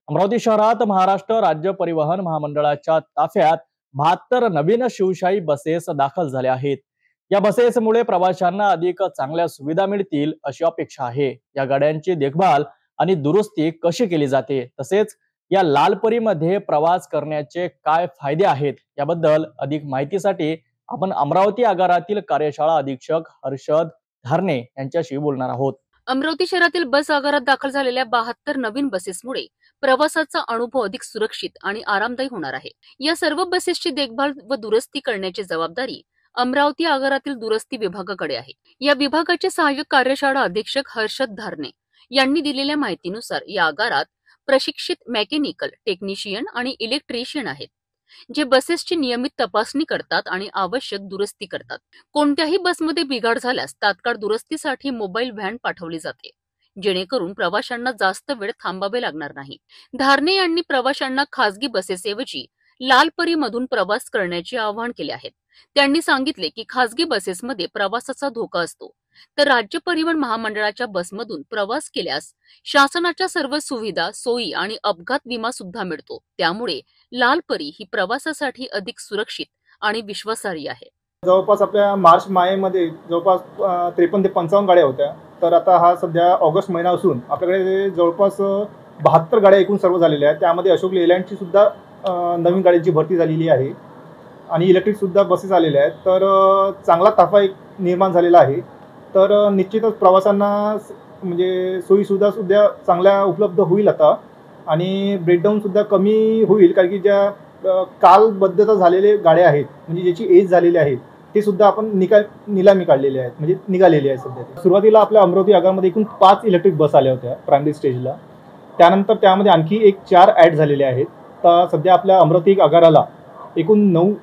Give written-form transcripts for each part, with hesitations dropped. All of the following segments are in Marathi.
अमरावती शहरात महाराष्ट्र राज्य परिवहन महामंडळाच्या ताफ्यात 72 नवीन शिवशाही बसेस दाखल झाल्या आहेत। या बसेसमुळे प्रवाशांना अधिक चांगल्या सुविधा मिळतील अशी अपेक्षा आहे। या गाड्यांची देखभाल आणि दुरुस्ती कशी केली जाते, तसेच या लालपरीमध्ये प्रवास करण्याचे काय फायदे आहेत, याबद्दल अधिक माहितीसाठी आपण अमरावती आगारातील कार्यशाळा अधीक्षक हर्षद धारणे यांच्याशी बोलणार आहोत। अमरावती शहरातील बस आगारात दाखल झालेल्या 72 नवीन बसेसमुळे प्रवासाचा अनुभव अधिक सुरक्षित आणि आरामदायी होणार आहे। या सर्व बसेसची देखभाल व दुरुस्ती करण्याची जबाबदारी अमरावती आगारातील दुरुस्ती विभागाकडे आहे। या विभागाचे सहाय्यक कार्यशाळा अधीक्षक हर्षद धारणे यांनी दिलेल्या माहितीनुसार या आगारात प्रशिक्षित मेकॅनिकल, टेक्निशियन आणि इलेक्ट्रिशियन आहेत, जे बसेसची नियमित तपासणी करतात आणि आवश्यक दुरुस्ती करतात। कोणत्याही बसमध्ये बिघाड झाल्यास तात्काळ दुरुस्तीसाठी मोबाईल व्हॅन पाठवली जाते, जेणेकरून प्रवाशांना जास्त वेळ थांबावे लागणार नाही। धारणे यांनी प्रवाशांना खासगी बसेसऐवजी लालपरीमधून प्रवास करण्याचे आवाहन केले आहे। त्यांनी सांगितले की खासगी बसेसमध्ये प्रवासाचा धोका असतो, तर राज्य परिवहन महामंडळाच्या बसमधून प्रवास केल्यास शासनाच्या सर्व सुविधा, सोयी आणि अपघात विमा सुद्धा मिळतो। त्यामुळे लालपरी ही प्रवासासाठी अधिक सुरक्षित आणि विश्वासार्ह आहे। जवळपास आपल्या मार्च मध्ये जवळपास 53 ते 55 गाड्या होत्या, तर आता हा सध्या ऑगस्ट महिना असून आपल्याकडे जवळपास 72 गाड्या एकूण सर्व झालेल्या आहेत। त्यामध्ये अशोक लेलँडची सुद्धा नवीन गाड्यांची भरती झालेली आहे आणि इलेक्ट्रिक सुद्धा बसेस आलेल्या आहेत। तर चांगला ताफा एक निर्माण झालेला आहे। तर निश्चितच प्रवाशांना म्हणजे सोयी सुविधा सुद्धा चांगल्या उपलब्ध होईल आता, आणि ब्रेकडाऊन सुद्धा कमी होईल, कारण की ज्या कालबद्धता झालेले गाड्या आहेत, म्हणजे ज्याची एज झालेली आहे, ते सुद्धा आपण निलामी काढलेले आहेत, म्हणजे निघालेले आहेत। सध्या सुरुवातीला आपल्या अमरावती आगारामध्ये एकूण 5 इलेक्ट्रिक बस आल्या होत्या प्रायमरी स्टेजला। त्यानंतर त्यामध्ये आणखी एक 4 ॲड झालेले आहेत। तर सध्या आपल्या अमरावती आगाराला एकूण 9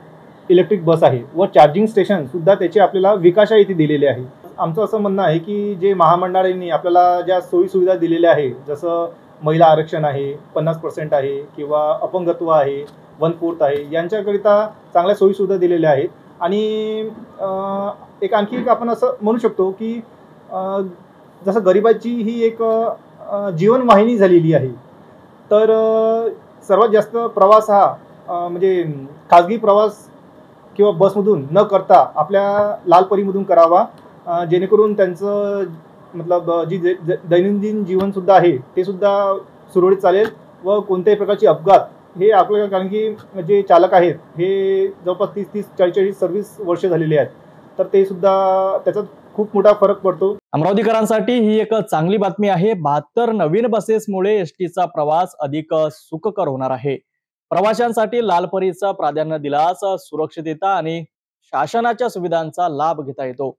इलेक्ट्रिक बस आहे व चार्जिंग स्टेशन सुद्धा त्याचे आपल्याला विकाशा इथे दिलेले आहे। आमचं असं म्हणणं आहे की जे महामंडळाने आपल्याला ज्या सोयी सुविधा दिलेल्या आहे, जसं महिला आरक्षण आहे, 50% आहे, किंवा अपंगत्व आहे, 1/4 आहे, यांच्याकरिता चांगल्या सोयी सुविधा दिलेल्या आहेत। आणि एक आणखी एक आपण असं म्हणू शकतो की जसं गरिबाची ही एक जीवनवाहिनी झालेली आहे, तर सर्वात जास्त प्रवास हा म्हणजे खाजगी प्रवास किंवा बसमधून न करता आपल्या लालपरीमधून करावा, जेणेकरून त्यांचं मतलब जी दैनंदिन जीवन सुद्धा आहे ते सुद्धा सुरळीत चालेल व कोणत्याही प्रकारचे अपघात हे आपल्याला, कारण की जे चालक आहेत हे जवळपास 30, 40 सर्व्हिस वर्ष झालेली आहेत, तर ते सुद्धा त्याचा खूप मोठा फरक पडतो। अमरावतीकरांसाठी ही एक चांगली बातमी आहे। 72 नवीन बसेसमुळे एसटीचा प्रवास अधिक सुखकर होणार आहे। प्रवाशांसाठी लालपरीचा प्राधान्य दिल्यास सुरक्षितता आणि शासनाच्या सुविधांचा लाभ घेता येतो।